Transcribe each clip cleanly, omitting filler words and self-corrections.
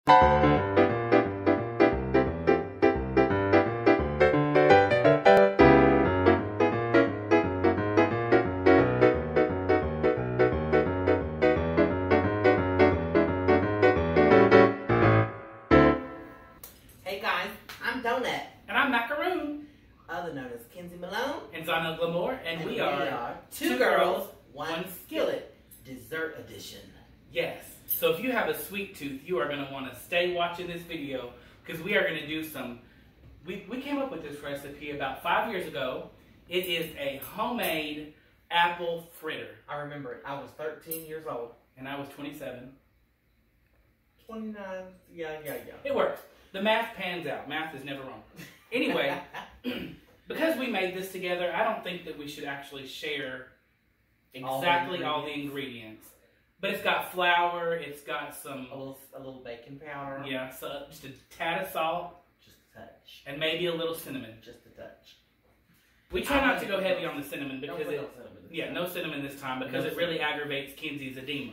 Hey guys, I'm Donut. And I'm Macaroon. Other known as Kenzie Malone. And Zana Glamour. And we are Two Girls, One Skillet, Dessert Edition. Yes. So if you have a sweet tooth, you are going to want to stay watching this video because we are going to do some... We came up with this recipe about 5 years ago. It is a homemade apple fritter. I remember it. I was 13 years old. And I was 27. 29. Yeah. It works. The math pans out. Math is never wrong. Anyway, because we made this together, I don't think that we should actually share exactly all the ingredients. But it's got flour, it's got some... A little baking powder. Yeah, so just a tad of salt. Just a touch. And maybe a little cinnamon. Just a touch. We try not to go heavy on the cinnamon because no cinnamon this time because it really aggravates Kenzie's edema.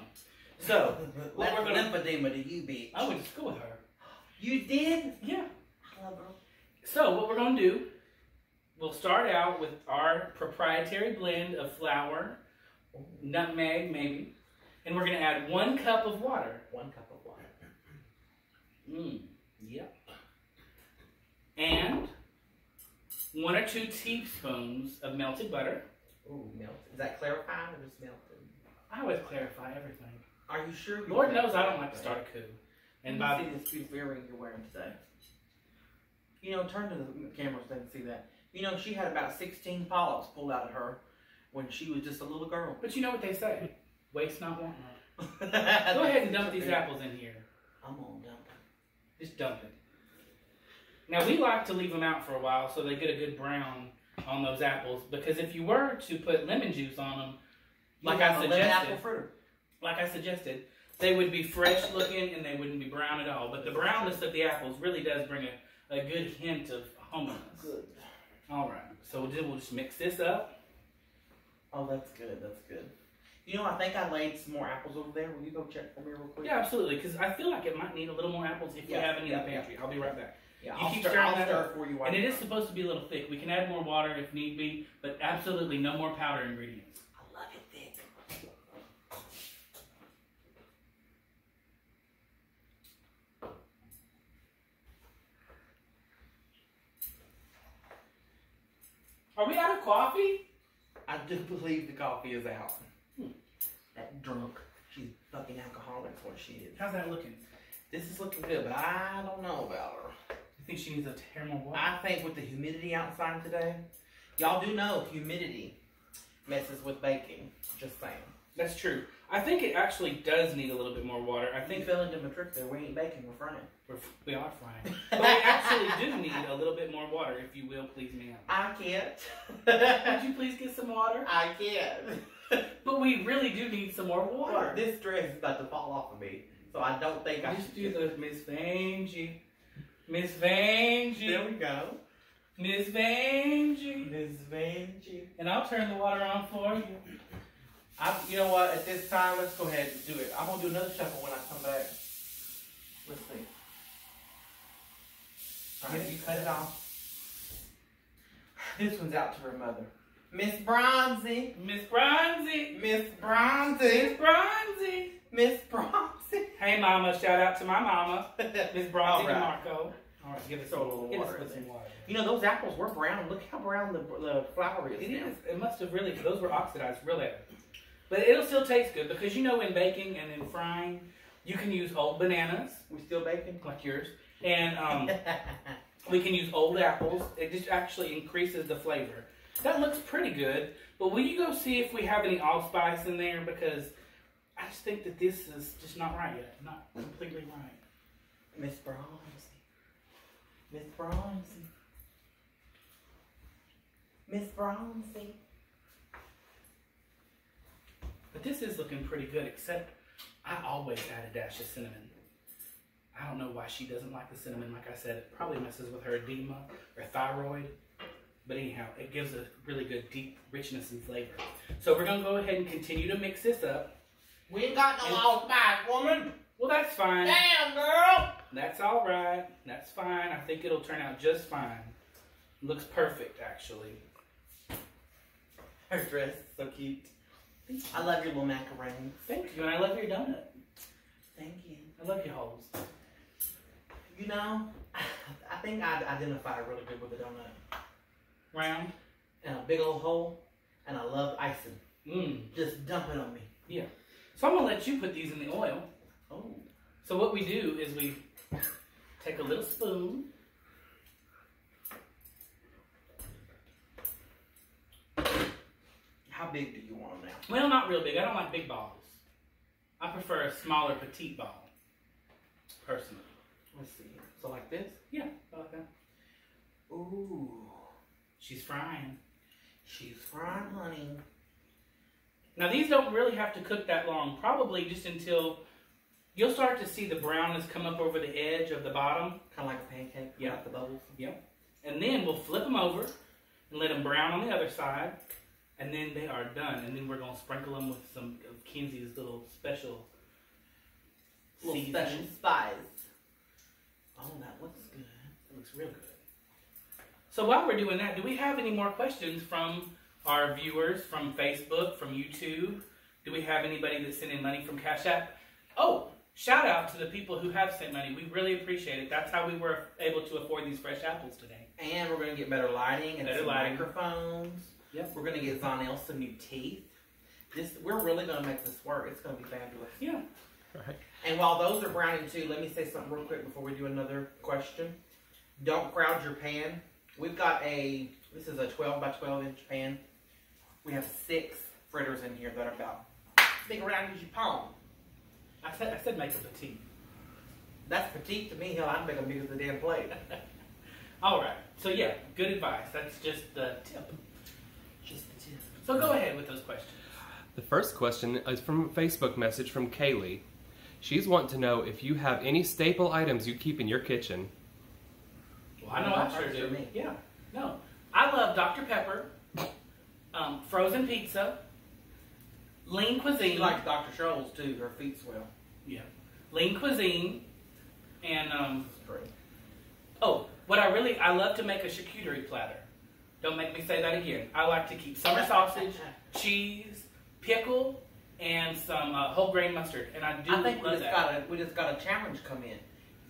So, what we're going to lymphedema to you, bitch. I went to school with her. You did? Yeah. I love her. So, what we're going to do, we'll start out with our proprietary blend of flour, nutmeg maybe, and we're going to add 1 cup of water. 1 cup of water. Yep. And 1 or 2 teaspoons of melted butter. Ooh, melted. Is that clarified or just melted? I always clarify everything. Are you sure? Lord knows I don't like to start a coup. And by this beautiful earring you're wearing today. You know, turn to the camera so they can see that. You know, she had about 16 polyps pulled out of her when she was just a little girl. But you know what they say? Waste not, want not. Go ahead and dump these apples in here. I'm gonna dump it. Just dump it. Now, we like to leave them out for a while so they get a good brown on those apples. Because if you were to put lemon juice on them, like I suggested, they would be fresh looking and they wouldn't be brown at all. But the brownness of the apples really does bring a good hint of hominess. Good. All right. So we'll just mix this up. Oh, that's good. That's good. You know, I think I laid some more apples over there. Will you go check for me real quick? Yeah, absolutely. Because I feel like it might need a little more apples if we have any in the pantry. I'll be right back. Yeah, you keep stirring that up. For you and it is supposed to be a little thick. We can add more water if need be, but absolutely no more powder ingredients. I love it thick. Are we out of coffee? I do believe the coffee is out. That drunk. She's fucking alcoholic, what she is. How's that looking? This is looking good, but I don't know about her. You think she needs a tear more water? I think with the humidity outside today, y'all do know humidity messes with baking. Just saying. That's true. I think it actually does need a little bit more water. I think you fell into my trick there. We ain't baking, we're frying. We are frying. But we actually do need a little bit more water, if you will, please, ma'am. I can't. Would you please get some water? I can't. But we really do need some more water. Well, this dress is about to fall off of me, so I don't think I should do the Miss Vanjie. Miss Vanjie. There we go. Miss Vanjie. Miss Vanjie. And I'll turn the water on for you. You know what? At this time, let's go ahead and do it. I'm going to do another shuffle when I come back. Let's see. All right, you cut it off. This one's out to her mother. Miss Bronzy. Miss Bronzy. Miss Bronzy. Miss Bronzy. Miss Bronzy. Hey, Mama. Shout out to my mama. Miss Bronzy Right. DeMarco. All right, give us a little water. You know, those apples were brown. Look how brown the flour is. It is. It must have really, those were oxidized real bad. But it'll still taste good because you know in baking and in frying, you can use old bananas. We still baking? Like yours. And we can use old apples. It just actually increases the flavor. That looks pretty good. But will you go see if we have any allspice in there? Because I just think that this is just not right yet. Not completely right. Miss Bronzy. Miss Bronzy. Miss Bronzy. But this is looking pretty good, except I always add a dash of cinnamon. I don't know why she doesn't like the cinnamon. Like I said, it probably messes with her edema or thyroid. But anyhow, it gives a really good deep richness and flavor. So we're going to go ahead and continue to mix this up. We ain't got no allspice, woman. Well, that's fine. Damn, girl. That's all right. That's fine. I think it'll turn out just fine. Looks perfect, actually. Her dress is so cute. I love your little macaroni. Thank you, and I love your donut. Thank you. I love your holes. You know, I think I identify really good with the donut. Round. And a big old hole, and I love icing. Mmm. Just dump it on me. Yeah. So I'm going to let you put these in the oil. Oh. So what we do is we take a little spoon. How big do you want them now? Well, not real big. I don't like big balls. I prefer a smaller, petite ball, personally. Let's see. So like this? Yeah, like that. Ooh. She's frying. She's frying, honey. Now these don't really have to cook that long. Probably just until you'll start to see the brownness come up over the edge of the bottom. Kind of like a pancake. Yeah. Like the bubbles. Yep. And then we'll flip them over and let them brown on the other side. And then they are done. And then we're going to sprinkle them with some of Kenzie's little special special spice. Oh, that looks good. It looks real good. So while we're doing that, do we have any more questions from our viewers, from Facebook, from YouTube? Do we have anybody that's sending money from Cash App? Oh, shout out to the people who have sent money. We really appreciate it. That's how we were able to afford these fresh apples today. And we're going to get better lighting and some microphones. Yep. We're going to get Zonell some new teeth. We're really going to make this work. It's going to be fabulous. Yeah. Right. And while those are browning too, let me say something real quick before we do another question. Don't crowd your pan. We've got this is a 12 by 12 inch pan. We have 6 fritters in here that are about big around as your palm. I said make a petite. That's petite to me. Hell, I'd make them big as the damn plate. All right. So yeah, good advice. That's just the tip. Just the tip. So go ahead with those questions. The first question is from a Facebook message from Kaylee. She's wanting to know if you have any staple items you keep in your kitchen. Well, I know I sure do. Yeah. No. I love Dr. Pepper, frozen pizza, lean cuisine. She likes Dr. Scholl's too. Her feet swell. Yeah. Lean cuisine. And, oh, I love to make a charcuterie platter. Don't make me say that again. I like to keep summer sausage, cheese, pickle, and some whole grain mustard. And I think we just got a challenge come in.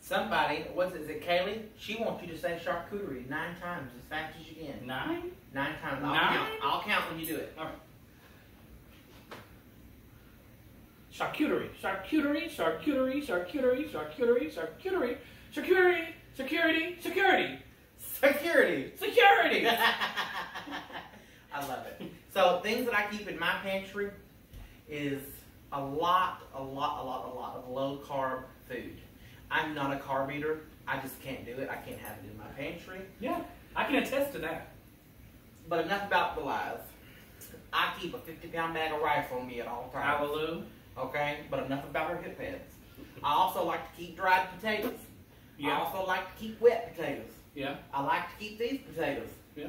Somebody, is it Kaylee? She wants you to say charcuterie 9 times as fast as you can. 9? 9 times. I'll count when you do it. All right. Charcuterie, charcuterie, charcuterie, charcuterie, charcuterie, charcuterie, charcuterie, security, security. Security. Security. I love it. So things that I keep in my pantry is a lot of low carb food. I'm not a carb eater. I just can't do it. I can't have it in my pantry. Yeah, I can attest to that. But enough about the lies. I keep a 50-pound bag of rice on me at all times. Hallelujah. Okay, but enough about her hip pads. I also like to keep dried potatoes. Yeah. I also like to keep wet potatoes. Yeah. I like to keep these potatoes. Yeah.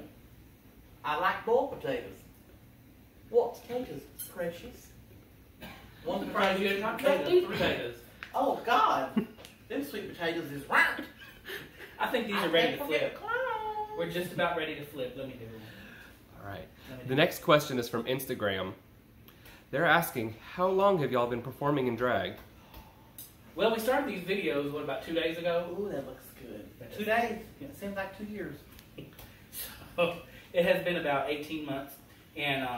I like boiled potatoes. What potatoes, precious? One surprise you didn't talk about sweet potatoes. Oh God, them sweet potatoes is round. I think these are ready to flip. We're just about ready to flip. Let me do it. All right. The next question is from Instagram. They're asking, how long have y'all been performing in drag? Well, we started these videos, about 2 days ago? Ooh, that looks good. 2 days? Yeah. It seems like 2 years. So, it has been about 18 months. And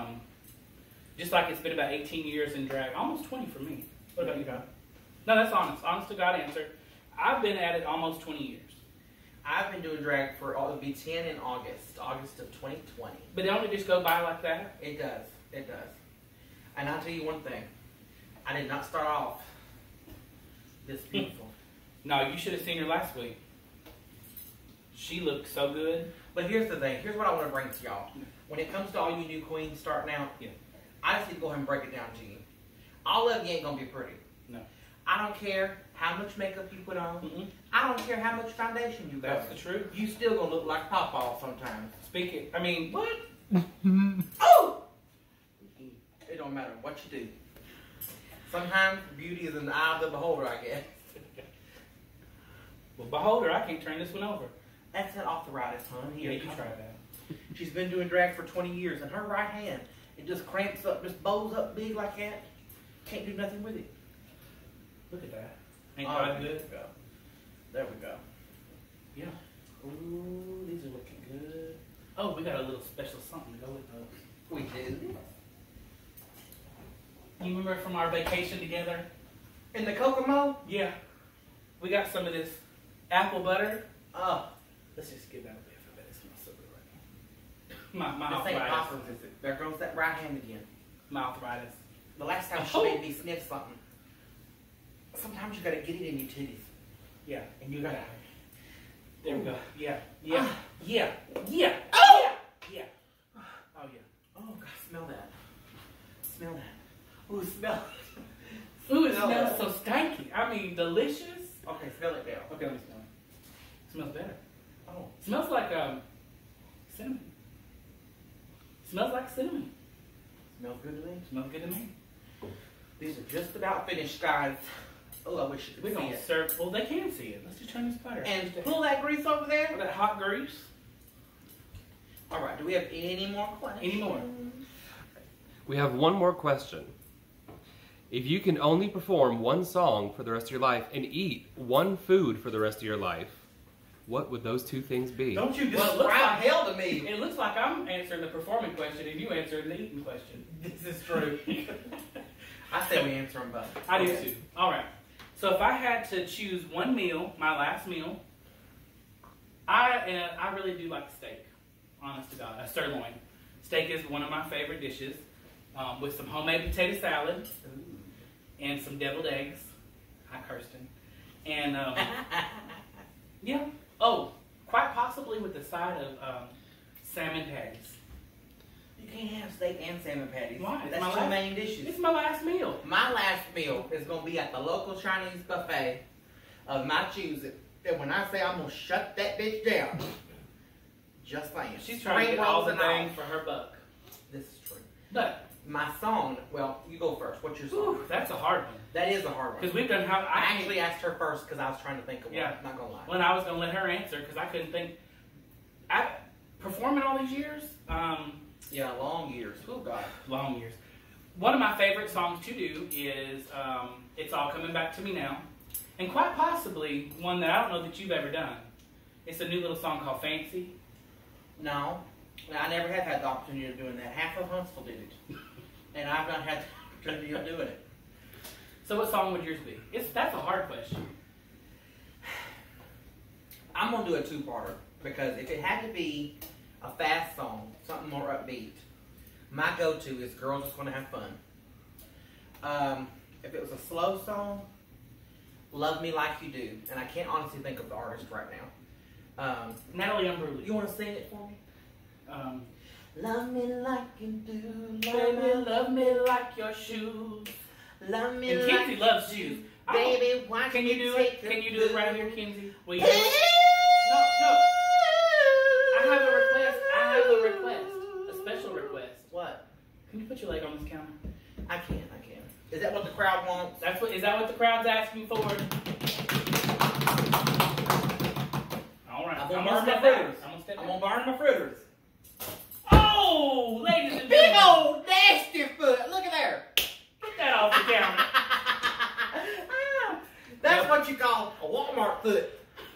just like it's been about 18 years in drag, almost 20 for me. What about you, Don? No, that's honest. Honest to God answer. I've been at it almost 20 years. I've been doing drag for, it'll be 10 in August of 2020. But don't it just go by like that? It does. It does. And I'll tell you one thing. I did not start off this beautiful. No, you should have seen her last week. She looked so good. But here's the thing. Here's what I want to bring to y'all. When it comes to all you new queens starting out, I just need to go ahead and break it down to you. All of you ain't going to be pretty. No. I don't care how much makeup you put on. Mm-mm. I don't care how much foundation you got. That's the truth. You still going to look like Pawpaw sometimes. Speaking, I mean, what? Oh! It don't matter what you do. Sometimes beauty is in the eye of the beholder, I guess. Well, behold her, I can't turn this one over. That's that arthritis, hon. Here, Yeah, you try that. She's been doing drag for 20 years, and her right hand, it just cramps up, just bows up big like that. Can't do nothing with it. Look at that. Ain't God good? There we go. Yeah. Ooh, these are looking good. Oh, we got a little special something to go with those. We do. You remember from our vacation together? In the Kokomo? Yeah. We got some of this apple butter. Oh. Let's just get that away from that. It smells so good right now. My This ain't arthritis. poppers, is it? There goes that right hand again. My arthritis. The last time she made me sniff something. Sometimes you gotta get it in your titties. Yeah. And you gotta... There we go. Yeah. Yeah. Yeah. Yeah. Oh! Yeah. Oh, yeah. Oh, God, smell that. Smell that. Ooh, smell it. Ooh, it smells so stanky. I mean, delicious. Okay, smell it now. Okay, let me smell it. Smells better. Oh. Smells like cinnamon. Smells like cinnamon. Smells good to me. Smells good to me. These are just about finished, guys. Oh, I wish you could We're see gonna it. serve. Well, they can see it. Let's just turn this butter. And pull that grease over there. that hot grease. All right. Do we have any more questions? Any more? We have one more question. If you can only perform one song for the rest of your life and eat one food for the rest of your life, what would those two things be? Don't you Well, describe hell to me. It looks like I'm answering the performing question and you answering the eating question. This is true. I say we answer them both. I do too. All right. So if I had to choose one meal, my last meal, I really do like steak. Honest to God, a sirloin. Steak is one of my favorite dishes, with some homemade potato salad and some deviled eggs. Hi, Kirsten. And yeah. Oh, quite possibly with the side of salmon patties. You can't have steak and salmon patties. Why? It's That's my two last- main dishes. It's my last meal. My last meal is going to be at the local Chinese buffet of my choosing. And when I say I'm going to shut that bitch down, just saying. She's trying to get all the things for her buck. This is true. But My song, well, you go first. What's your song? whew, that's a hard one. That is a hard one. Because we've done how I actually asked her first because I was trying to think of one. Yeah. Not going to lie. when I was going to let her answer because I couldn't think. Performing all these years, Yeah, long years. Oh, God. long years. One of my favorite songs to do is It's All Coming Back to Me Now. And quite possibly one that I don't know that you've ever done. It's a new little song called Fancy. No. I never have had the opportunity of doing that. Half of Huntsville did it. And I've not had the opportunity of doing it. So what song would yours be? That's a hard question. I'm going to do a two-parter. Because if it had to be a fast song, something more upbeat, my go-to is Girl Just Wanna Have Fun. If it was a slow song, Love Me Like You Do. And I can't honestly think of the artist right now. Natalie Imbruglia. You want to sing it for me? Love me like you do. Baby, love me like your shoes. Love me And like Kinsey loves you shoes. do. Baby, why Can you do it? Can you do it right here, Kinsey? Will you? No. I have a request. A special request. What? Can you put your leg on this counter? I can. Is that what the crowd wants? Is that what the crowd's asking for? All right. I'm gonna gonna burn my step fritters. back. I'm gonna step I'm back. gonna burn my fritters. Oh, ladies and Big gentlemen. old nasty foot. Look at there. Get that off the counter. That's what you call a Walmart foot.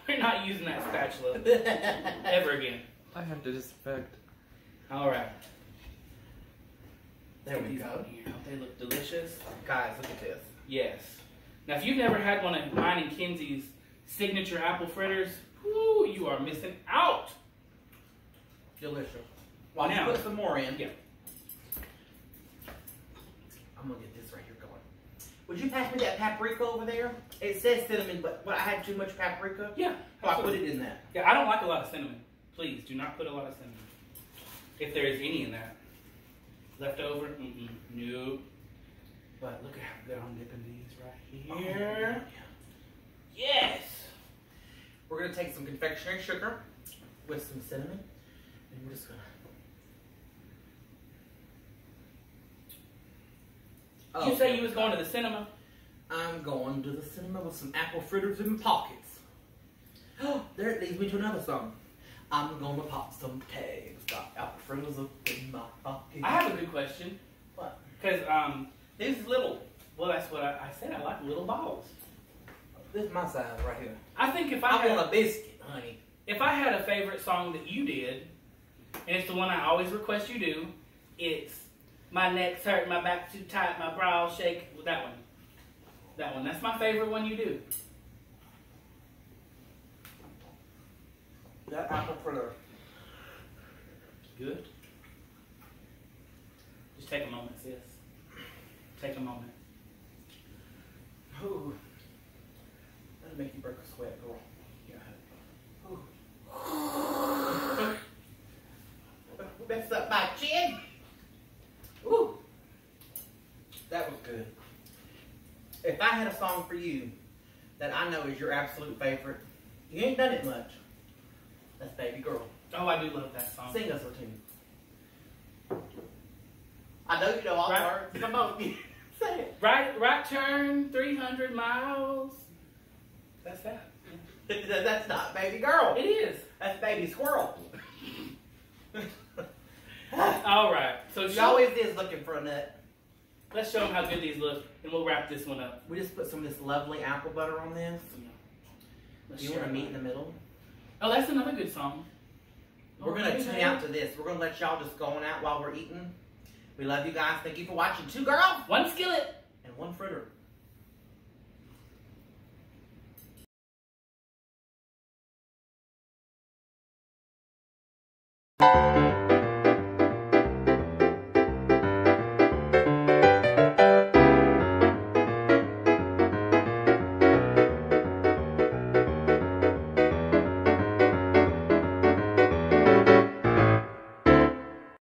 We're not using that spatula ever again. I have to disinfect. All right. There we These go. out here. Don't they look delicious? Guys, look at this. Yes. Now, if you've never had one of mine and Kinsey's signature apple fritters, whoo, you are missing out. Delicious. While Now- you put some more in, Yeah. I'm gonna get this right here going. Would you pass me that paprika over there? It says cinnamon, but I had too much paprika. Yeah. So I put it in that. Yeah, I don't like a lot of cinnamon. Please do not put a lot of cinnamon. If there is any in that. Leftover? Mm-mm. Nope. But look at how good I'm dipping these right here. Yes! We're gonna take some confectionery sugar with some cinnamon, and we're just gonna. Did you say you was going to the cinema? I'm going to the cinema with some apple fritters in my pockets. There leads me to another song. I'm gonna pop some tags. Got apple fritters up in my pocket. I have a good question. What? Because, These little. well, that's what I said. I like little balls. This is my size right here. I think if I want a biscuit, honey. If I had a favorite song that you did, and it's the one I always request you do, it's My Neck's Hurt, My Back Too Tight, My Brow Shake. That one. That one. That's my favorite one you do. That apple fritter. Good. Just take a moment, sis. Take a moment. Ooh. That'll make you break a sweat, girl. Yeah. Mess up my chin. Ooh. That was good. If I had a song for you that I know is your absolute favorite, you ain't done it much. That's Baby Girl. Oh, I do love that song. Sing us a tune. I know you know all the words. Come on, say it. Right turn, 300 miles. That's that. That's not Baby Girl. It is. That's Baby Squirrel. All right. So She always is looking for a nut. let's show them how good these look, and we'll wrap this one up. We just put some of this lovely apple butter on this. Let's You share want to them. meet in the middle? Oh, that's another good song. We're going to tune out to this. We're going to let y'all just go on out while we're eating. We love you guys. Thank you for watching. 2 girls. 1 skillet. And 1 fritter.